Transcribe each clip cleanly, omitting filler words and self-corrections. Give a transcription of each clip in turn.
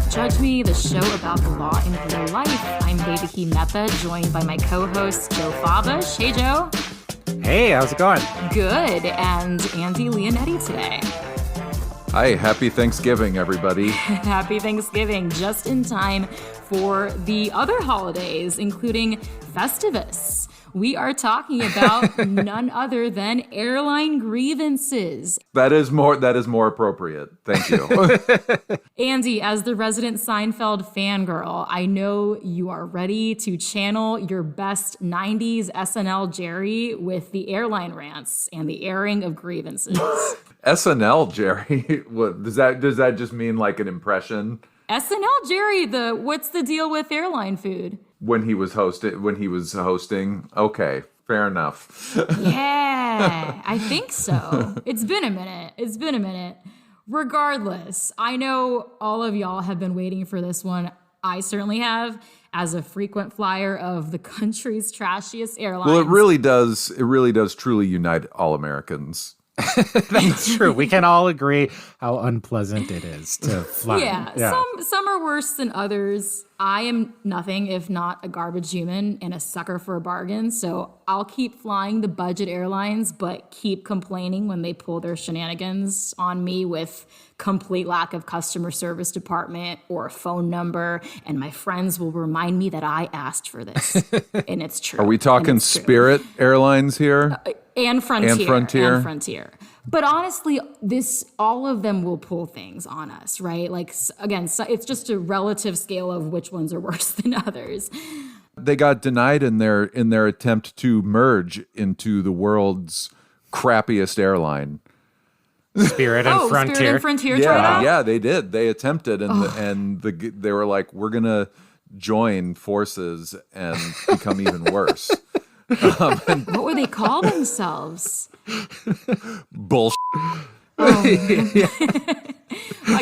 Judge Me, the show about the law in real life. I'm Devaki Mehta, joined by my co-host, Joe Fabish. Hey, Joe. Hey, how's it going? Good. And Andy Leonetti today. Hi, happy Thanksgiving, everybody. Happy Thanksgiving, just in time for the other holidays, including Festivus. We are talking about none other than airline grievances. That is more appropriate. Thank you. Andy, as the resident Seinfeld fangirl, I know you are ready to channel your best 90s SNL Jerry with the airline rants and the airing of grievances. SNL Jerry? What does that just mean, like an impression? SNL Jerry, what's the deal with airline food? When he was hosting. Okay, fair enough. Yeah, I think so. It's been a minute. Regardless, I know all of y'all have been waiting for this one. I certainly have, as a frequent flyer of the country's trashiest airlines. Well, it really does truly unite all Americans. That's true. We can all agree how unpleasant it is to fly. Yeah. Some are worse than others. I am nothing if not a garbage human and a sucker for a bargain. So I'll keep flying the budget airlines, but keep complaining when they pull their shenanigans on me with complete lack of customer service department or a phone number. And my friends will remind me that I asked for this. And it's true. Are we talking Spirit Airlines here? And Frontier. But honestly, all of them will pull things on us, right? Like, again, it's just a relative scale of which ones are worse than others. They got denied in their attempt to merge into the world's crappiest airline. Spirit and Frontier. Spirit and Frontier tried out? Yeah, they did. They attempted, and they were like, "We're gonna join forces and become even worse." What would they call themselves? Bullshit. I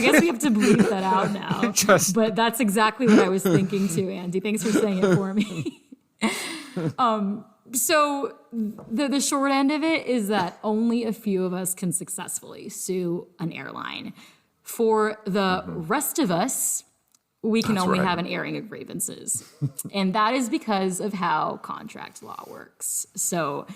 guess we have to bleep that out now. But that's exactly what I was thinking too, Andy. Thanks for saying it for me. So the short end of it is that only a few of us can successfully sue an airline. For the rest of us, we can only have an airing of grievances. And that is because of how contract law works. So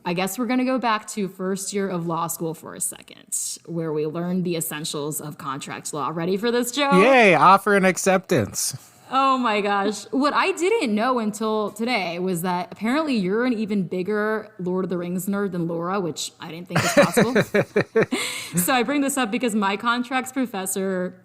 I guess we're going to go back to first year of law school for a second, where we learned the essentials of contract law. Ready for this, Joe? Yay, offer and acceptance. Oh my gosh. What I didn't know until today was that apparently you're an even bigger Lord of the Rings nerd than Laura, which I didn't think was possible. So I bring this up because my contracts professor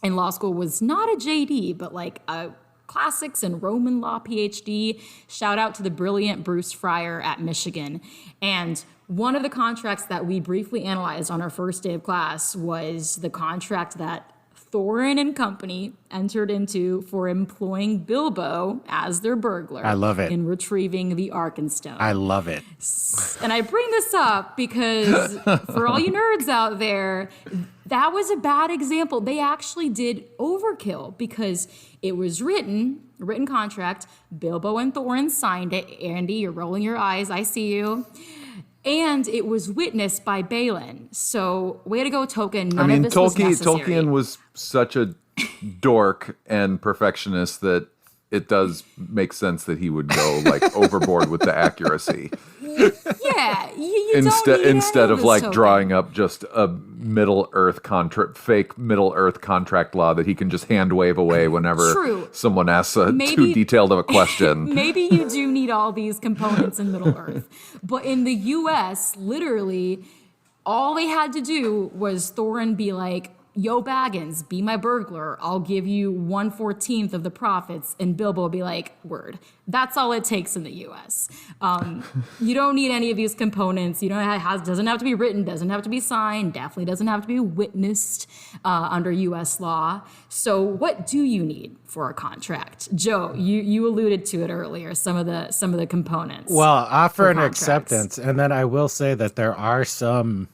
in law school was not a JD, but like a classics and Roman law PhD. Shout out to the brilliant Bruce Fryer at Michigan. And one of the contracts that we briefly analyzed on our first day of class was the contract that Thorin and company entered into for employing Bilbo as their burglar. I love it. In retrieving the Arkenstone. I love it. And I bring this up because for all you nerds out there, that was a bad example. They actually did overkill because it was written contract. Bilbo and Thorin signed it. Andy, you're rolling your eyes. I see you. And it was witnessed by Balin. So, way to go, Tolkien. None of this was necessary. Tolkien was such a dork and perfectionist that it does make sense that he would go like overboard with the accuracy. Yeah, you instead of like Tolkien. drawing up just a fake Middle Earth contract law that he can just hand wave away whenever someone asks too detailed of a question. Maybe you do need all these components in Middle Earth, but in the U.S., literally, all they had to do was Thorin be like, "Yo, Baggins, be my burglar. I'll give you 1/14 of the profits." And Bilbo will be like, "Word." That's all it takes in the U.S. You don't need any of these components. You don't. Doesn't have to be written. Doesn't have to be signed. Definitely doesn't have to be witnessed under U.S. law. So, what do you need for a contract, Joe? You alluded to it earlier. Some of the components. Well, offer and acceptance, and then I will say that there are some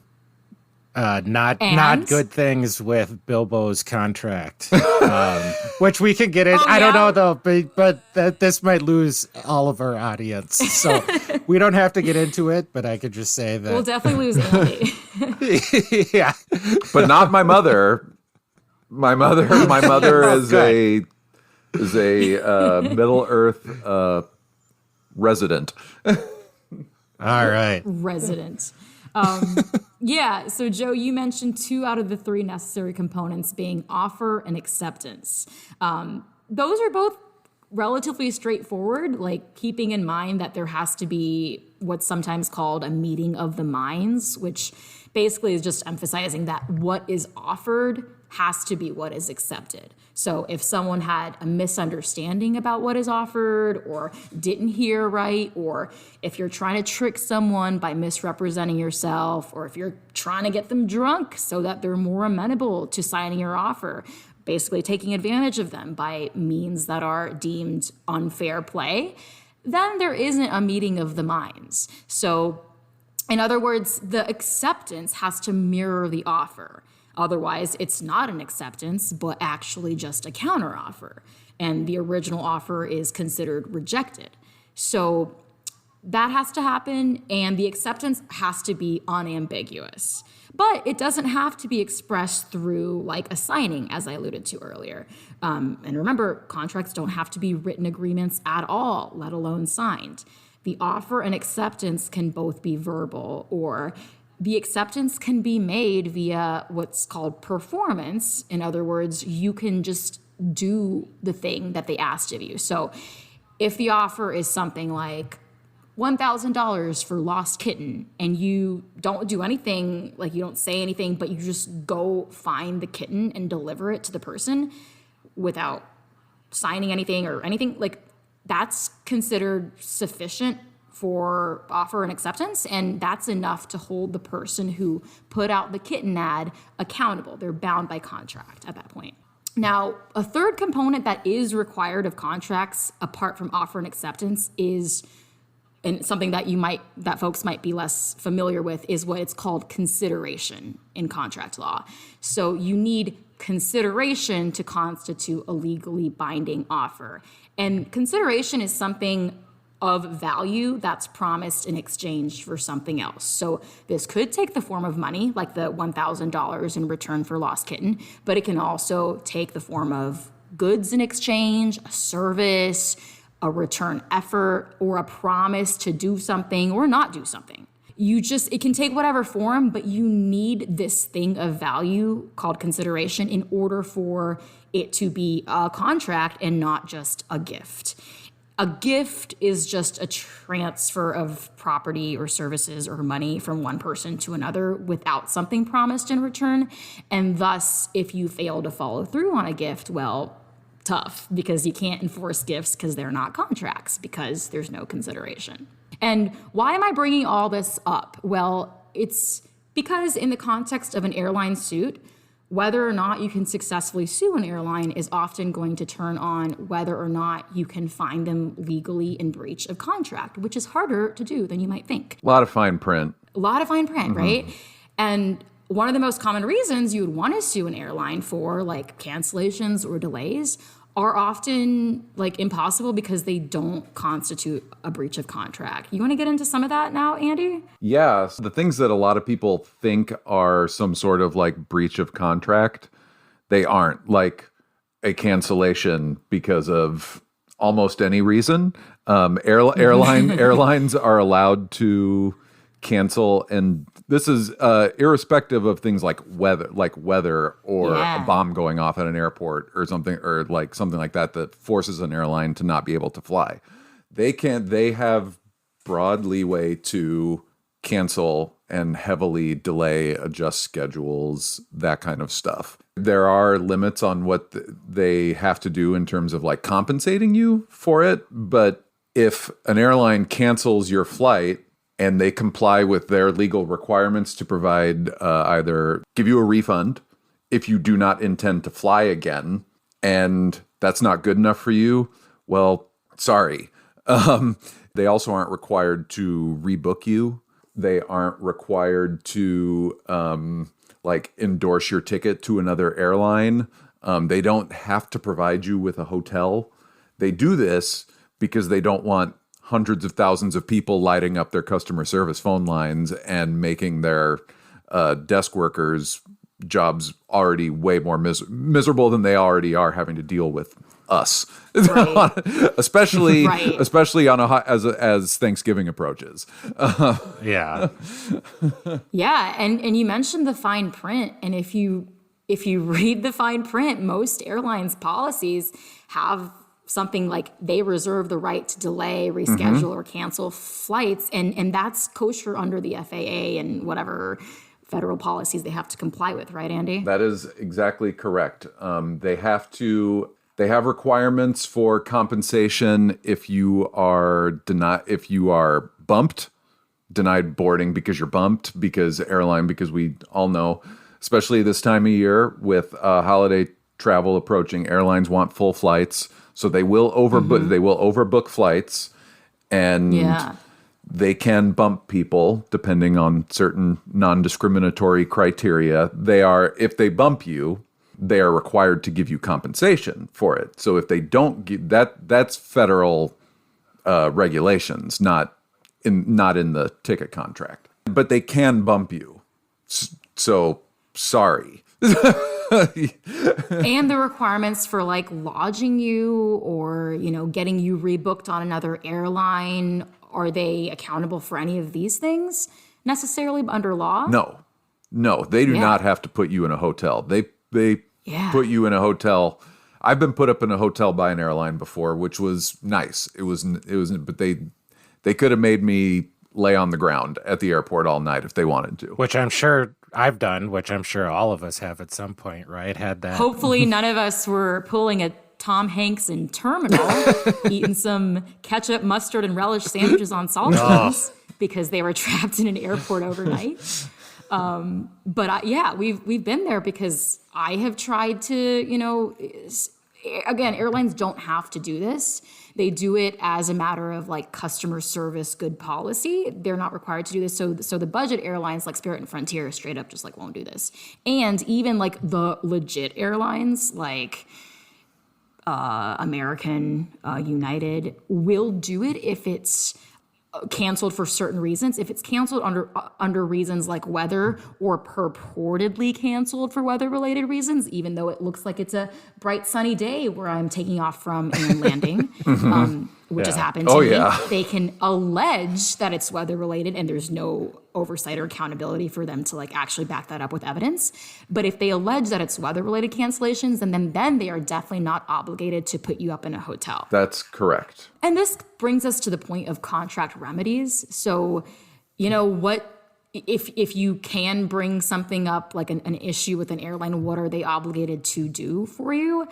not good things with Bilbo's contract, which we can get in. I don't know though, but this might lose all of our audience, so we don't have to get into it. But I could just say that we'll definitely lose Andy. Yeah, but not my mother. mother is a Middle Earth resident. All right. Resident. Yeah. So, Joe, you mentioned 2 out of the 3 necessary components being offer and acceptance. Those are both relatively straightforward, like keeping in mind that there has to be what's sometimes called a meeting of the minds, which basically is just emphasizing that what is offered has to be what is accepted. So if someone had a misunderstanding about what is offered or didn't hear right, or if you're trying to trick someone by misrepresenting yourself, or if you're trying to get them drunk so that they're more amenable to signing your offer, basically taking advantage of them by means that are deemed unfair play, then there isn't a meeting of the minds. So in other words, the acceptance has to mirror the offer. Otherwise, it's not an acceptance, but actually just a counteroffer. And the original offer is considered rejected. So that has to happen, and the acceptance has to be unambiguous. But it doesn't have to be expressed through like a signing, as I alluded to earlier. And remember, contracts don't have to be written agreements at all, let alone signed. The offer and acceptance can both be verbal, or the acceptance can be made via what's called performance. In other words, you can just do the thing that they asked of you. So if the offer is something like $1,000 for lost kitten, and you don't do anything, like you don't say anything, but you just go find the kitten and deliver it to the person without signing anything or anything, like that's considered sufficient for offer and acceptance, and that's enough to hold the person who put out the kitten ad accountable. They're bound by contract at that point. Now, a third component that is required of contracts apart from offer and acceptance is, and something that folks might be less familiar with, is what it's called consideration in contract law. So you need consideration to constitute a legally binding offer. And consideration is something of value that's promised in exchange for something else. So this could take the form of money, like the $1,000 in return for lost kitten, but it can also take the form of goods in exchange, a service, a return effort, or a promise to do something or not do something. It can take whatever form, but you need this thing of value called consideration in order for it to be a contract and not just a gift. A gift is just a transfer of property or services or money from one person to another without something promised in return. And thus, if you fail to follow through on a gift, well, tough, because you can't enforce gifts because they're not contracts, because there's no consideration. And why am I bringing all this up? Well, it's because in the context of an airline suit, whether or not you can successfully sue an airline is often going to turn on whether or not you can find them legally in breach of contract, which is harder to do than you might think. A lot of fine print. Right? And one of the most common reasons you would want to sue an airline for like cancellations or delays are often like impossible because they don't constitute a breach of contract. You want to get into some of that now, Andy? Yeah. So the things that a lot of people think are some sort of like breach of contract, they aren't. Like a cancellation because of almost any reason. Airlines are allowed to cancel, and this is irrespective of things like weather or a bomb going off at an airport or something like that forces an airline to not be able to fly. They have broad leeway to cancel and heavily delay, adjust schedules, that kind of stuff. There are limits on what they have to do in terms of like compensating you for it, but if an airline cancels your flight and they comply with their legal requirements to provide either give you a refund if you do not intend to fly again, and that's not good enough for you, well, sorry. They also aren't required to rebook you. They aren't required to endorse your ticket to another airline. They don't have to provide you with a hotel. They do this because they don't want hundreds of thousands of people lighting up their customer service phone lines and making their desk workers jobs already way more miserable than they already are having to deal with us, right. especially on as Thanksgiving approaches. Yeah. Yeah, and you mentioned the fine print, and if you read the fine print, most airlines policies have something like they reserve the right to delay, reschedule, or cancel flights, and that's kosher under the FAA and whatever federal policies they have to comply with, right, Andy? That is exactly correct. They have requirements for compensation if you are denied boarding because you're bumped, because we all know, especially this time of year with holiday travel approaching, airlines want full flights, so they will overbook. They will overbook flights, and they can bump people depending on certain non-discriminatory criteria. If they bump you, they are required to give you compensation for it. So if they don't give that's federal regulations, not in the ticket contract. But they can bump you. So sorry. And the requirements for like lodging you or, getting you rebooked on another airline, are they accountable for any of these things necessarily under law? No, they do not have to put you in a hotel. They put you in a hotel. I've been put up in a hotel by an airline before, which was nice. It was, but they could have made me lay on the ground at the airport all night if they wanted to. Which I'm sure I've done, which I'm sure all of us have at some point, right? Had that. Hopefully none of us were pulling a Tom Hanks in Terminal, eating some ketchup, mustard, and relish sandwiches on saltines because they were trapped in an airport overnight. But we've been there because I have tried to, again, airlines don't have to do this. They do it as a matter of like customer service, good policy. They're not required to do this. So the budget airlines like Spirit and Frontier straight up just like won't do this. And even like the legit airlines like American, United will do it if it's canceled for certain reasons. If it's canceled under reasons like weather or purportedly canceled for weather-related reasons, even though it looks like it's a bright sunny day where I'm taking off from and landing, which has happened to me, they can allege that it's weather-related and there's no oversight or accountability for them to like actually back that up with evidence. But if they allege that it's weather-related cancellations, then they are definitely not obligated to put you up in a hotel. That's correct. And this brings us to the point of contract remedies. So, what if you can bring something up like an issue with an airline, what are they obligated to do for you?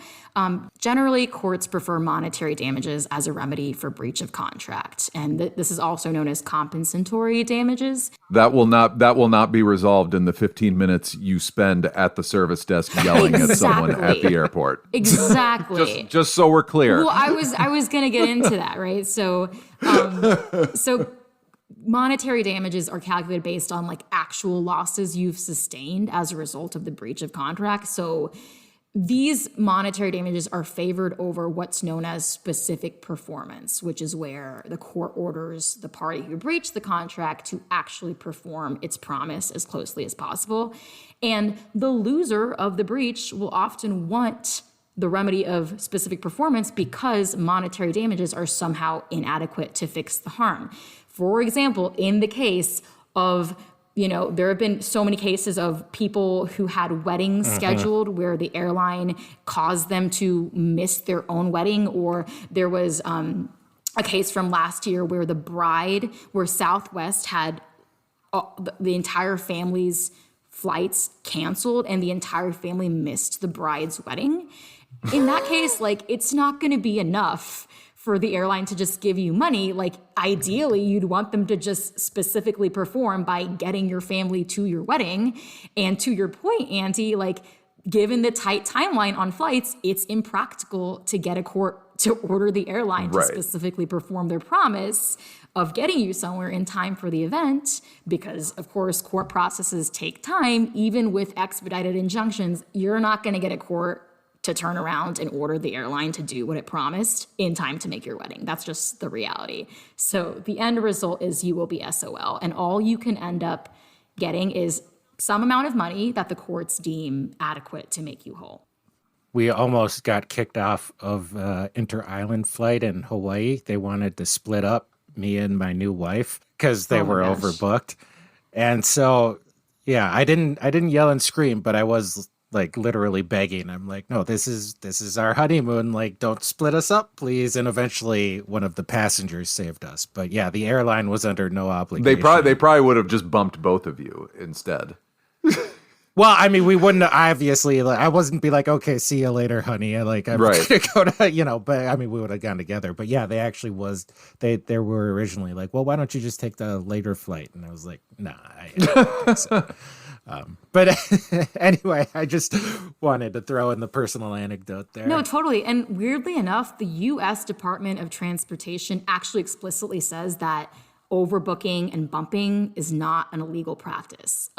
Generally, courts prefer monetary damages as a remedy for breach of contract, and this is also known as compensatory damages. That will not be resolved in the 15 minutes you spend at the service desk yelling at someone at the airport. Exactly. just so we're clear. Well, I was going to get into that, right? So monetary damages are calculated based on like actual losses you've sustained as a result of the breach of contract. So these monetary damages are favored over what's known as specific performance, which is where the court orders the party who breached the contract to actually perform its promise as closely as possible. And the loser of the breach will often want the remedy of specific performance because monetary damages are somehow inadequate to fix the harm. For example, in the case of, there have been so many cases of people who had weddings scheduled where the airline caused them to miss their own wedding, or there was a case from last year where where Southwest had the entire family's flights canceled and the entire family missed the bride's wedding. In that case, like, it's not going to be enough for the airline to just give you money. Like, ideally, you'd want them to just specifically perform by getting your family to your wedding. And to your point, Andy, like, given the tight timeline on flights, it's impractical to get a court to order the airline to specifically perform their promise of getting you somewhere in time for the event, because, of course, court processes take time. Even with expedited injunctions, you're not going to get a court to turn around and order the airline to do what it promised in time to make your wedding. That's just the reality. So the end result is you will be SOL, and all you can end up getting is some amount of money that the courts deem adequate to make you whole. We almost got kicked off of inter-island flight in Hawaii. They wanted to split up me and my new wife because they were overbooked. And so, yeah, I didn't yell and scream, but I was like literally begging. I'm like, no, this is our honeymoon. Like, don't split us up, please. And eventually one of the passengers saved us. But yeah, the airline was under no obligation. They probably would have just bumped both of you instead. Well, I mean, we wouldn't obviously. Like, I wasn't be like, okay, see you later, honey. I'm gonna go to, but I mean, we would have gone together. But yeah, they actually was. They were originally like, well, why don't you just take the later flight? And I was like, nah, I don't think so. But anyway, I just wanted to throw in the personal anecdote there. No, totally. And weirdly enough, the U.S. Department of Transportation actually explicitly says that overbooking and bumping is not an illegal practice.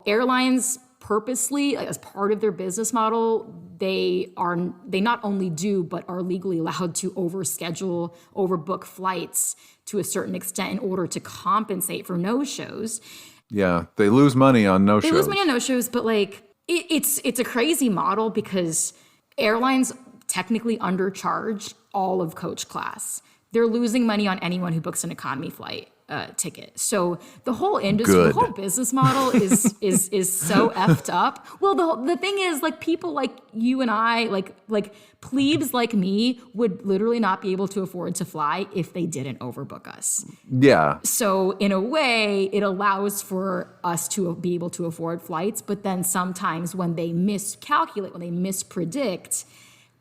Airlines purposely, as part of their business model, they not only do, but are legally allowed to overbook flights to a certain extent in order to compensate for no-shows. Yeah, they lose money on no-shows. They lose money on no-shows, but like it's a crazy model because airlines technically undercharge all of coach class. They're losing money on anyone who books an economy flight ticket. So the whole industry, the whole business model is so effed up. Well, the thing is, like, people like you and I, like plebes like me, would literally not be able to afford to fly if they didn't overbook us. Yeah. So in a way, it allows for us to be able to afford flights, but then sometimes when they miscalculate, when they mispredict,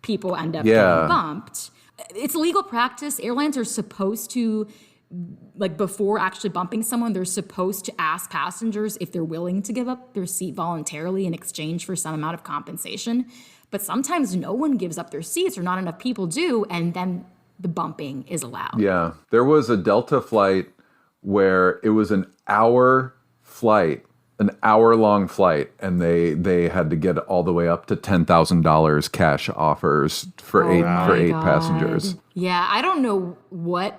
people end up getting bumped. It's legal practice. Airlines are supposed to, like, before actually bumping someone, they're supposed to ask passengers if they're willing to give up their seat voluntarily in exchange for some amount of compensation. But sometimes no one gives up their seats, or not enough people do, and then the bumping is allowed. Yeah. There was a Delta flight where it was an hour flight, an hour-long flight, and they had to get all the way up to $10,000 cash offers for eight passengers. Yeah, I don't know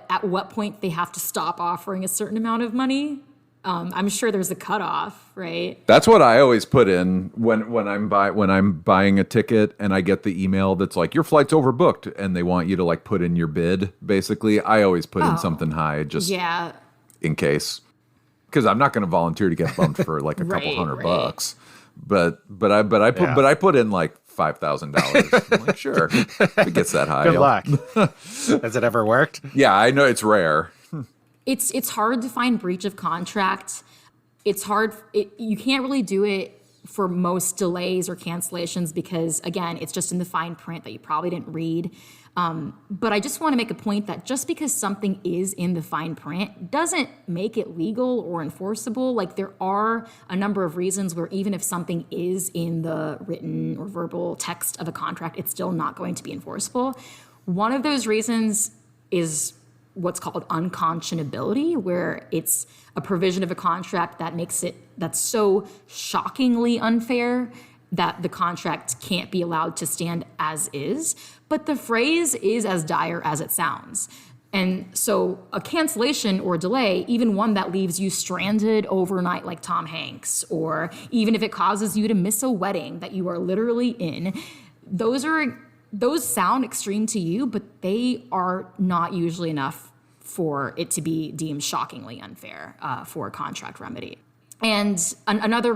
at what point they have to stop offering a certain amount of money. I'm sure there's a cutoff, right? That's what I always put in when I'm buying a ticket and I get the email that's like, your flight's overbooked, and they want you to like put in your bid. Basically, I always put in something high just in case. Because I'm not going to volunteer to get bumped for like a couple $100, but I put in like $5,000. I'm like, sure, if it gets that high. Good luck. Has it ever worked? Yeah, I know it's rare. It's hard to find breach of contract. It's hard. You can't really do it for most delays or cancellations because, again, it's just in the fine print that you probably didn't read. But I just want to make a point that just because something is in the fine print doesn't make it legal or enforceable. Like, there are a number of reasons where even if something is in the written or verbal text of a contract, it's still not going to be enforceable. One of those reasons is what's called unconscionability, where it's a provision of a contract that's so shockingly unfair that the contract can't be allowed to stand as is. But the phrase is as dire as it sounds. And so a cancellation or delay, even one that leaves you stranded overnight like Tom Hanks, or even if it causes you to miss a wedding that you are literally in, those sound extreme to you, but they are not usually enough for it to be deemed shockingly unfair for a contract remedy. And another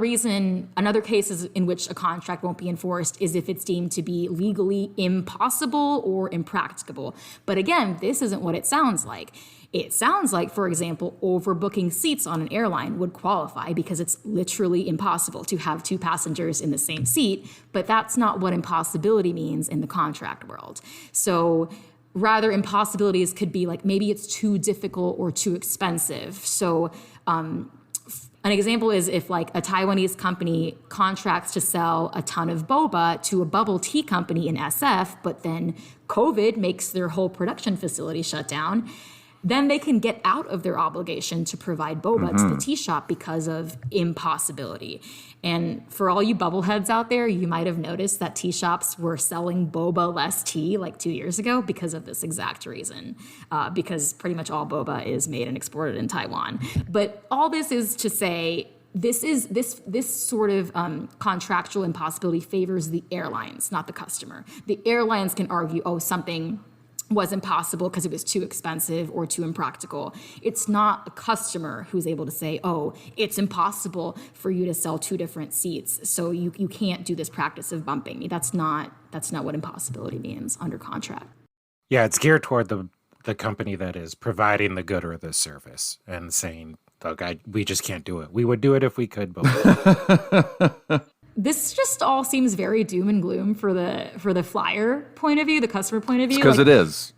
cases in which a contract won't be enforced is if it's deemed to be legally impossible or impracticable. But again, this isn't what it sounds like. It sounds like, for example, overbooking seats on an airline would qualify because it's literally impossible to have two passengers in the same seat, but that's not what impossibility means in the contract world. So rather, impossibilities could be like maybe it's too difficult or too expensive. So an example is if like a Taiwanese company contracts to sell a ton of boba to a bubble tea company in SF, but then COVID makes their whole production facility shut down, then they can get out of their obligation to provide boba to the tea shop because of impossibility. And for all you bubbleheads out there, you might have noticed that tea shops were selling boba-less tea like 2 years ago because of this exact reason, because pretty much all boba is made and exported in Taiwan. But all this is to say, this sort of contractual impossibility favors the airlines, not the customer. The airlines can argue, oh, something was impossible because it was too expensive or too impractical. It's not a customer who's able to say, oh, it's impossible for you to sell 2 different seats, so you can't do this practice of bumping. That's not what impossibility means under contract. Yeah, it's geared toward the company that is providing the good or the service and saying, look, we just can't do it. We would do it if we could, but This just all seems very doom and gloom for the flyer point of view, the customer point of view. Because it is.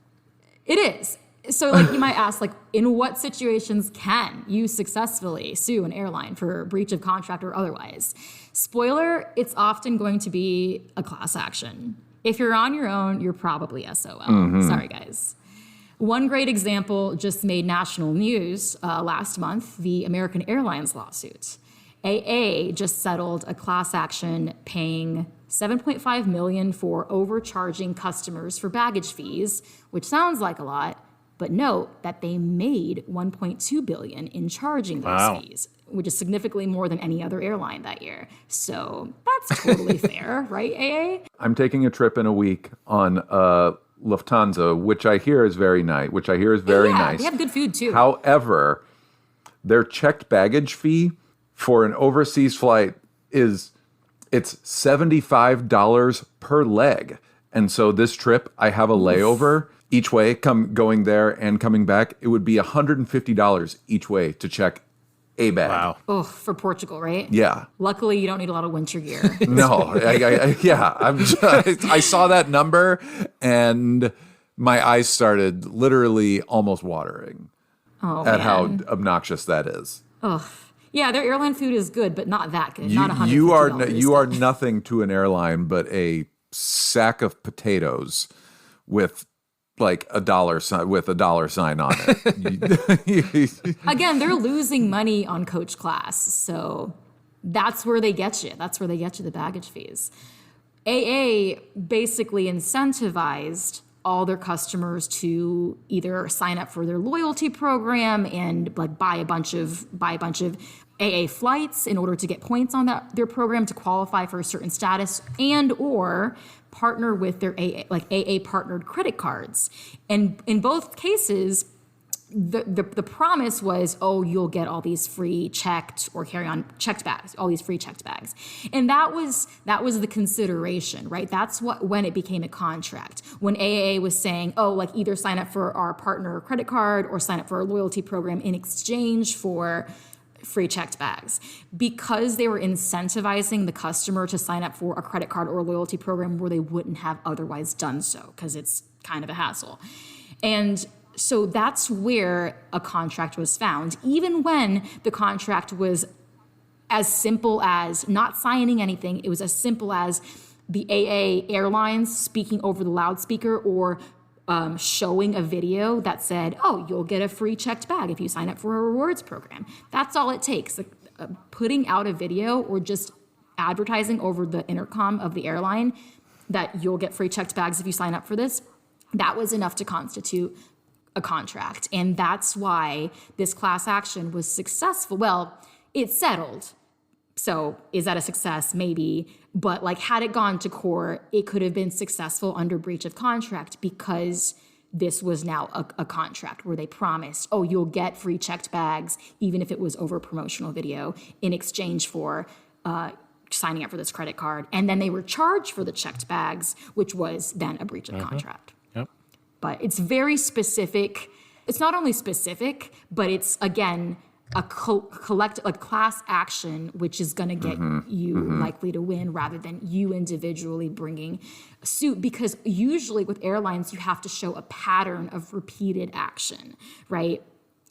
It is. So like you might ask, like, in what situations can you successfully sue an airline for breach of contract or otherwise? Spoiler, it's often going to be a class action. If you're on your own, you're probably SOL. Sorry, guys. One great example just made national news last month, the American Airlines lawsuit. AA just settled a class action paying $7.5 million for overcharging customers for baggage fees, which sounds like a lot, but note that they made $1.2 billion in charging those fees, which is significantly more than any other airline that year. So that's totally fair, right, AA? I'm taking a trip in a week on Lufthansa, which I hear is very nice. Nice. They have good food too. However, their checked baggage fee for an overseas flight it's $75 per leg. And so this trip, I have a layover each way, going there and coming back. It would be $150 each way to check a bag. Wow. Oh, for Portugal, right? Yeah. Luckily, you don't need a lot of winter gear. No, I saw that number and my eyes started literally almost watering at how obnoxious that is. Oh, yeah, their airline food is good, but not that good. Not $150. You are nothing to an airline but a sack of potatoes with like a dollar sign on it. Again, they're losing money on coach class, so that's where they get you. That's where they get you the baggage fees. AA basically incentivized all their customers to either sign up for their loyalty program and like buy a bunch of AA flights in order to get points on their program to qualify for a certain status, and or partner with their AA partnered credit cards. And in both cases, the promise was, oh, you'll get all these free checked or carry-on checked bags, all these free checked bags. And that was the consideration, right? That's when it became a contract. When AA was saying, oh, like either sign up for our partner credit card or sign up for our loyalty program in exchange for free checked bags, because they were incentivizing the customer to sign up for a credit card or a loyalty program where they wouldn't have otherwise done so, because it's kind of a hassle. And so that's where a contract was found, even when the contract was as simple as not signing anything. It was as simple as the AA airlines speaking over the loudspeaker or showing a video that said, oh, you'll get a free checked bag if you sign up for a rewards program. That's all it takes. Putting out a video or just advertising over the intercom of the airline that you'll get free checked bags if you sign up for this, that was enough to constitute a contract. And that's why this class action was successful. Well, it settled. So is that a success? Maybe. But like, had it gone to court, it could have been successful under breach of contract, because this was now a contract where they promised, oh, you'll get free checked bags, even if it was over a promotional video, in exchange for signing up for this credit card. And then they were charged for the checked bags, which was then a breach of contract. Yep. But it's very specific. It's not only specific, but it's, again, a class action, which is going to get you likely to win rather than you individually bringing a suit. Because usually with airlines, you have to show a pattern of repeated action, right?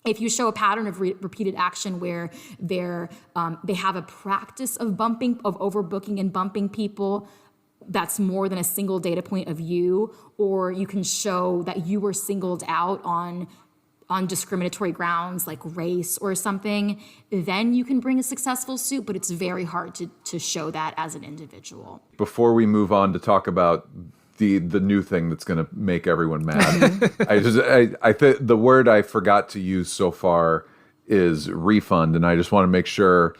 If you show a pattern of repeated action where they have a practice of overbooking and bumping people, that's more than a single data point of you, or you can show that you were singled out on discriminatory grounds like race or something, then you can bring a successful suit, but it's very hard to show that as an individual. Before we move on to talk about the new thing that's going to make everyone mad, I think the word I forgot to use so far is refund, and I just want to make sure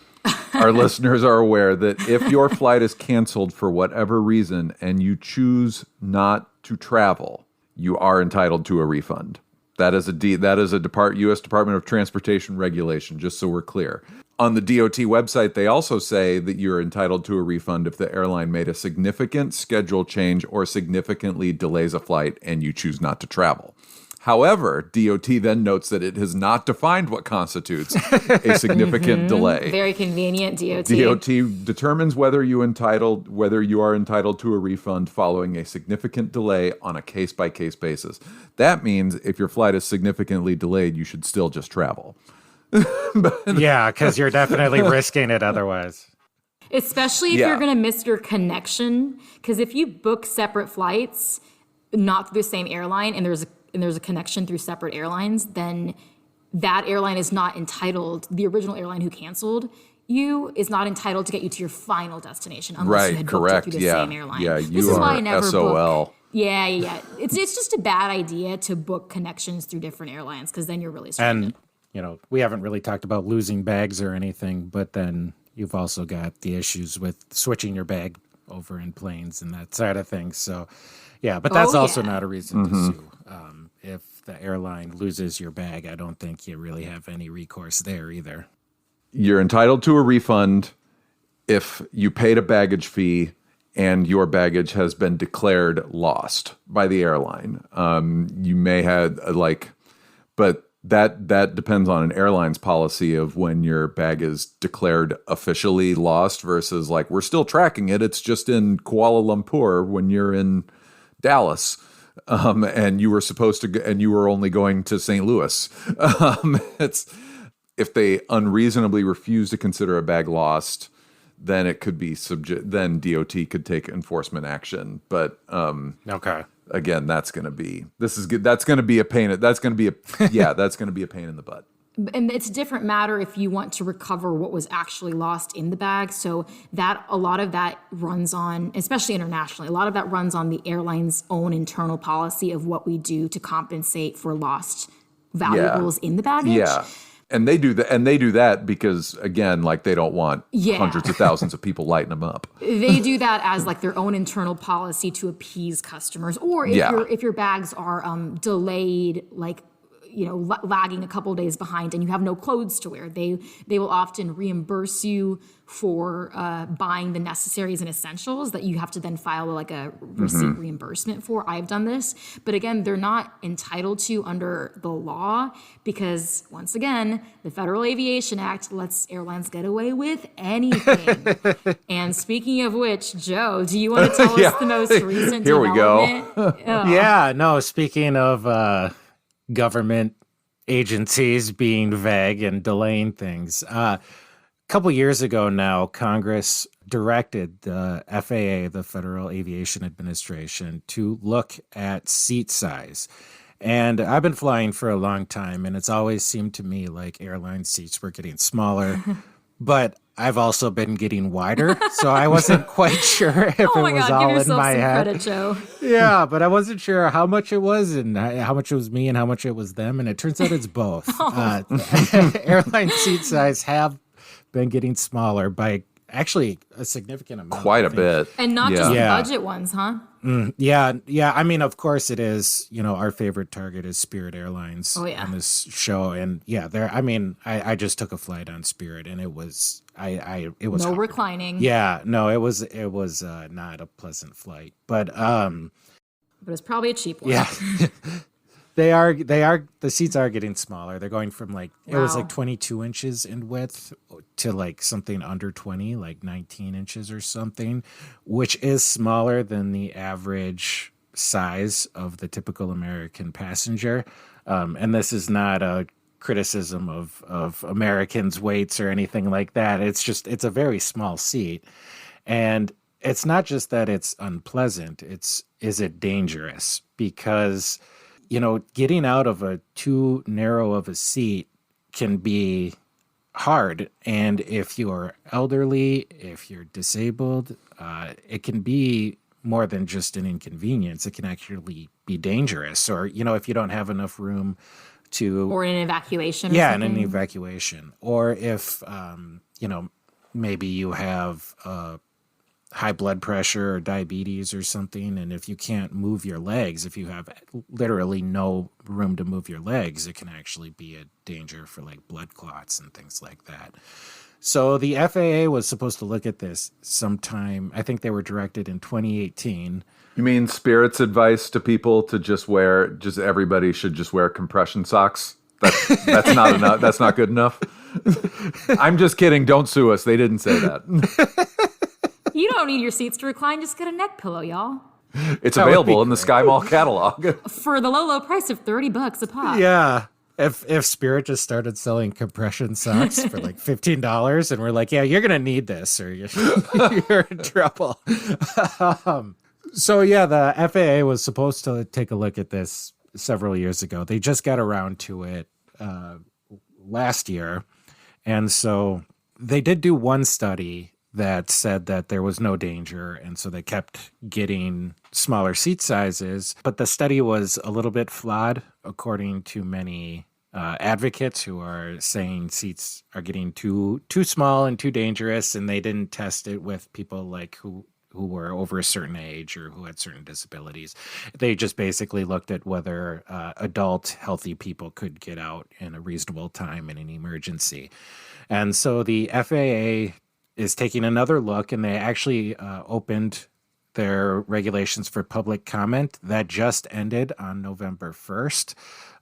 our listeners are aware that if your flight is canceled for whatever reason and you choose not to travel, you are entitled to a refund. That is a U.S. Department of Transportation regulation, just so we're clear. On the DOT website, they also say that you're entitled to a refund if the airline made a significant schedule change or significantly delays a flight and you choose not to travel. However, DOT then notes that it has not defined what constitutes a significant delay. Very convenient, DOT. DOT determines whether you are entitled to a refund following a significant delay on a case-by-case basis. That means if your flight is significantly delayed, you should still just travel. Yeah, because you're definitely risking it otherwise. Especially if you're going to miss your connection. Because if you book separate flights, not through the same airline, and there's a connection through separate airlines, then that airline is not entitled, the original airline who canceled you is not entitled to get you to your final destination unless you had booked it through the same airline. Yeah, this is why I never SOL. book. Yeah. It's just a bad idea to book connections through different airlines because then you're really stranded. And, we haven't really talked about losing bags or anything, but then you've also got the issues with switching your bag over in planes and that side of things. So, yeah, but that's also not a reason to sue. If the airline loses your bag, I don't think you really have any recourse there either. You're entitled to a refund if you paid a baggage fee and your baggage has been declared lost by the airline. You may have but that depends on an airline's policy of when your bag is declared officially lost versus we're still tracking it. It's just in Kuala Lumpur when you're in Dallas. And you were supposed to, and you were only going to St. Louis. It's if they unreasonably refuse to consider a bag lost, then it could be then DOT could take enforcement action. But again, that's going to be a pain in the butt. And it's a different matter if you want to recover what was actually lost in the bag. So that a lot of that runs on, especially internationally, a lot of that runs on the airline's own internal policy of what we do to compensate for lost valuables in the baggage. Yeah. And they do that because, again, they don't want hundreds of thousands of people lighting them up. They do that as their own internal policy to appease customers. Or if your bags are delayed, lagging a couple of days behind and you have no clothes to wear, they will often reimburse you for buying the necessaries and essentials that you have to then file a receipt reimbursement for. I've done this. But again, they're not entitled to under the law because, once again, the Federal Aviation Act lets airlines get away with anything. And speaking of which, Joe, do you want to tell us the most recent development? Here we go. Speaking of government agencies being vague and delaying things. A couple years ago now, Congress directed the FAA, the Federal Aviation Administration, to look at seat size. And I've been flying for a long time, and it's always seemed to me like airline seats were getting smaller. But I've also been getting wider, so I wasn't quite sure if it was all in my head. Credit, Joe. Yeah, but I wasn't sure how much it was and how much it was me and how much it was them, and it turns out it's both. Airline seat size have been getting smaller by actually a significant amount. Quite a bit. And not just the budget ones, huh? Yeah. I mean, of course it is. Our favorite target is Spirit Airlines on this show. And I just took a flight on Spirit and it was no hard. Reclining. Yeah, no, it was not a pleasant flight, but it's probably a cheap one. Yeah. The seats are getting smaller. They're going from it was 22 inches in width to something under 20, 19 inches or something, which is smaller than the average size of the typical American passenger. And this is not a criticism of Americans' weights or anything like that. It's a very small seat. And it's not just that it's unpleasant, is it dangerous? Because getting out of a too narrow of a seat can be hard. And if you're elderly, if you're disabled, it can be more than just an inconvenience. It can actually be dangerous. Or, if you don't have enough room to... Or in an evacuation or something. something. In an evacuation. Or if, maybe you have high blood pressure or diabetes or something, and if you can't move your legs, if you have literally no room to move your legs, it can actually be a danger for like blood clots and things like that. So the FAA was supposed to look at this sometime. I think they were directed in 2018. You mean Spirit's advice to people to just everybody should just wear compression socks? That's not enough. That's not good enough. I'm just kidding. Don't sue us. They didn't say that. You don't need your seats to recline. Just get a neck pillow, y'all. It's available in the Sky Mall catalog for the low price of $30 a pop. Yeah. If Spirit just started selling compression socks for like $15 and we're like, yeah, you're going to need this or you're in trouble. So yeah, the FAA was supposed to take a look at this several years ago. They just got around to it last year. And so they did do one study that said that there was no danger, and so they kept getting smaller seat sizes. But the study was a little bit flawed, according to many advocates who are saying seats are getting too small and too dangerous, and they didn't test it with people like who were over a certain age or who had certain disabilities. They just basically looked at whether adult, healthy people could get out in a reasonable time in an emergency. And so the FAA is taking another look, and they actually opened their regulations for public comment. That just ended on November 1st.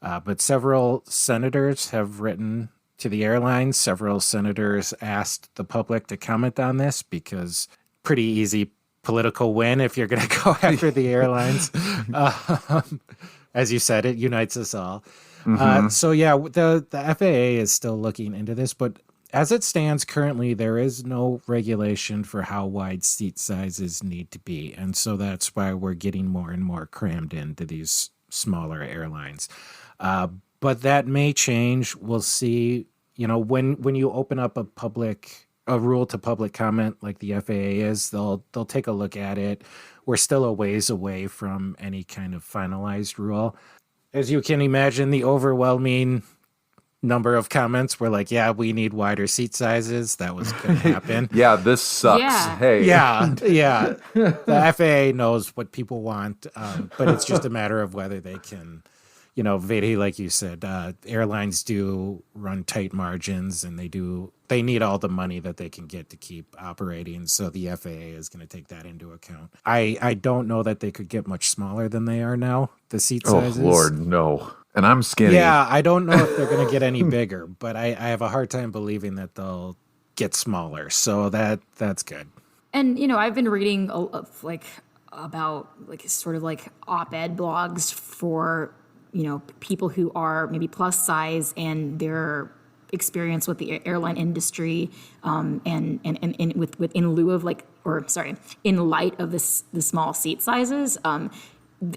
But several senators have written to the airlines. Several senators asked the public to comment on this because pretty easy political win if you're going to go after the airlines. As you said, it unites us all. Mm-hmm. So yeah, the FAA is still looking into this, but as it stands currently, there is no regulation for how wide seat sizes need to be. And so that's why we're getting more and more crammed into these smaller airlines. But that may change. We'll see. You know, when you open up a rule to public comment like the FAA is, they'll take a look at it. We're still a ways away from any kind of finalized rule. As you can imagine, the overwhelming number of comments were like, yeah, we need wider seat sizes. That was going to happen. Yeah, this sucks. Yeah. Hey. Yeah. The FAA knows what people want, but it's just a matter of whether they can, you know, Vedi, like you said, airlines do run tight margins, and they need all the money that they can get to keep operating. So the FAA is going to take that into account. I don't know that they could get much smaller than they are now, the seat sizes. Oh, Lord, no. And I'm skinny. Yeah, I don't know if they're going to get any bigger, but I have a hard time believing that they'll get smaller. So that's good. And, you know, I've been reading about sort of like op-ed blogs for, you know, people who are maybe plus size and their experience with the airline industry, and in light of the small seat sizes.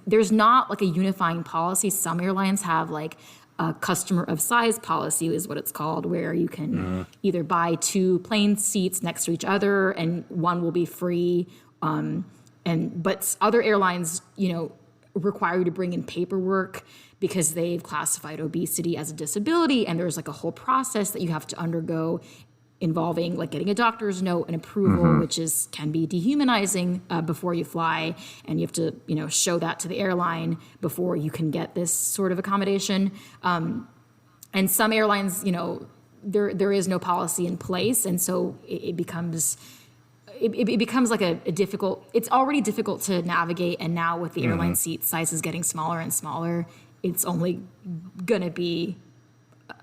There's not like a unifying policy. Some airlines have like a customer of size policy is what it's called, where you can either buy two plane seats next to each other and one will be free. But other airlines, you know, require you to bring in paperwork because they've classified obesity as a disability, and there's like a whole process that you have to undergo involving like getting a doctor's note and approval, which can be dehumanizing before you fly, and you have to, you know, show that to the airline before you can get this sort of accommodation. And some airlines, you know, there is no policy in place, and so it becomes like a difficult. It's already difficult to navigate, and now with the airline seat sizes getting smaller and smaller, it's only gonna be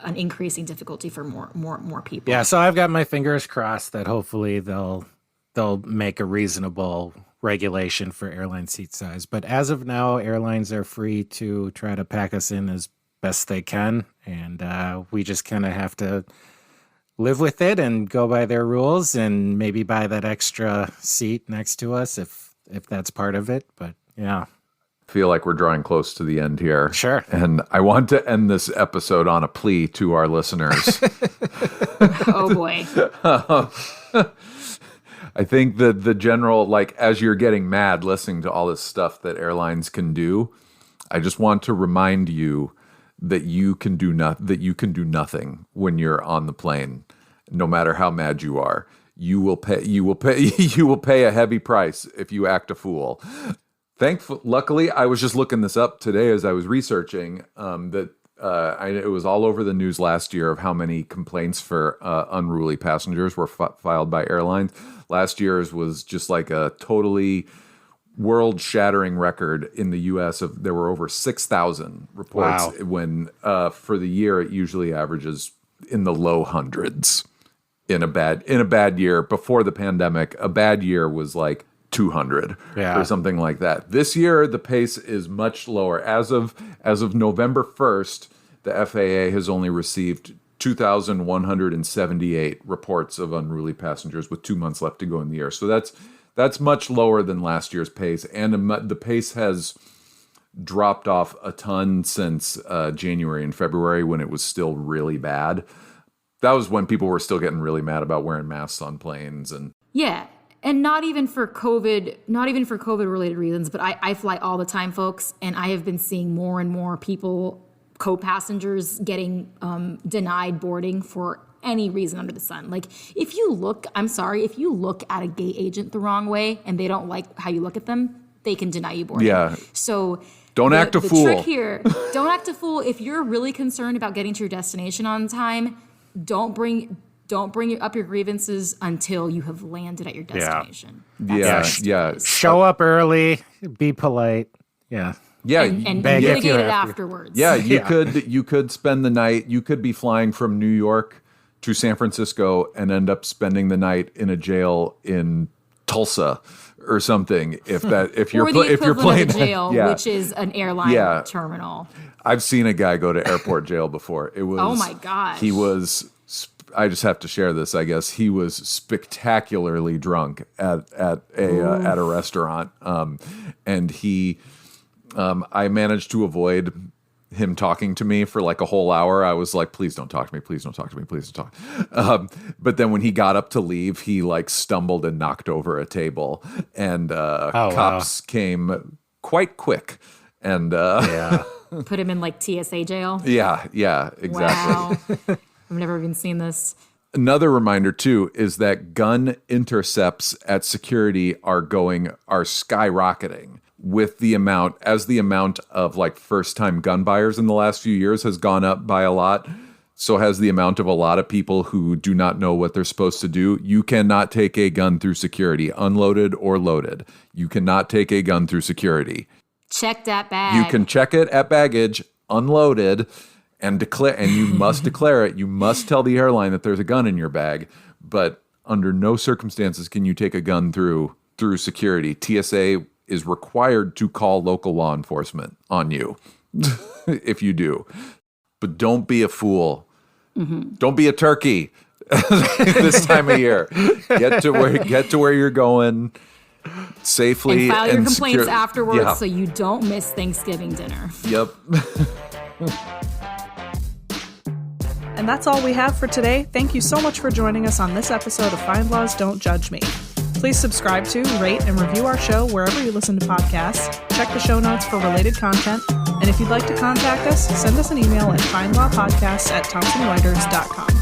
an increasing difficulty for more people. Yeah, so I've got my fingers crossed that hopefully they'll make a reasonable regulation for airline seat size. But as of now, airlines are free to try to pack us in as best they can, and we just kind of have to live with it and go by their rules, and maybe buy that extra seat next to us if that's part of it. But yeah. Feel like we're drawing close to the end here. Sure. And I want to end this episode on a plea to our listeners. Oh, boy. I think that the general, like, as you're getting mad listening to all this stuff that airlines can do, I just want to remind you that you can do nothing when you're on the plane, no matter how mad you are. you will pay a heavy price if you act a fool. Luckily, I was just looking this up today as I was researching it was all over the news last year of how many complaints for unruly passengers were filed by airlines. Last year's was just like a totally world-shattering record in the U.S. There were over 6,000 reports. Wow. When for the year it usually averages in the low hundreds. In a bad year before the pandemic, a bad year was like 200 or something like that. This year, the pace is much lower. As of November 1st, the FAA has only received 2,178 reports of unruly passengers with 2 months left to go in the year. So that's much lower than last year's pace. And the pace has dropped off a ton since January and February when it was still really bad. That was when people were still getting really mad about wearing masks on planes. And not even for COVID related reasons, but I fly all the time, folks, and I have been seeing more and more people, co-passengers, getting denied boarding for any reason under the sun. Like, if you look at a gate agent the wrong way and they don't like how you look at them, they can deny you boarding. Yeah. So don't act a fool. The trick here, don't act a fool. If you're really concerned about getting to your destination on time, don't bring up your grievances until you have landed at your destination. Yeah. Show up early, be polite. Yeah. Yeah, and mitigate it afterwards. Yeah, you could spend the night. You could be flying from New York to San Francisco and end up spending the night in a jail in Tulsa or something. If you're playing of a jail, which is an airline terminal. I've seen a guy go to airport jail before. It was, oh my gosh. He was, I just have to share this, I guess. He was spectacularly drunk at a restaurant. And I managed to avoid him talking to me for like a whole hour. I was like, please don't talk to me. Please don't talk to me. Please don't talk. But then when he got up to leave, he like stumbled and knocked over a table, and cops came quite quick. And put him in like TSA jail. Yeah, exactly. Wow. I've never even seen this. Another reminder too is that gun intercepts at security are skyrocketing with the amount of like first-time gun buyers in the last few years has gone up by a lot. So has the amount of a lot of people who do not know what they're supposed to do. You cannot take a gun through security, unloaded or loaded. You cannot take a gun through security. Check that bag. You can check it at baggage, unloaded, and declare. And you must declare it. You must tell the airline that there's a gun in your bag. But under no circumstances can you take a gun through security. TSA is required to call local law enforcement on you if you do. But don't be a fool. Mm-hmm. Don't be a turkey this time of year. Get to where you're going safely and file your complaints afterwards so you don't miss Thanksgiving dinner. Yep. And that's all we have for today. Thank you so much for joining us on this episode of FindLaw's Don't Judge Me. Please subscribe to, rate, and review our show wherever you listen to podcasts. Check the show notes for related content. And if you'd like to contact us, send us an email at FindLawPodcasts@ThompsonReuters.com.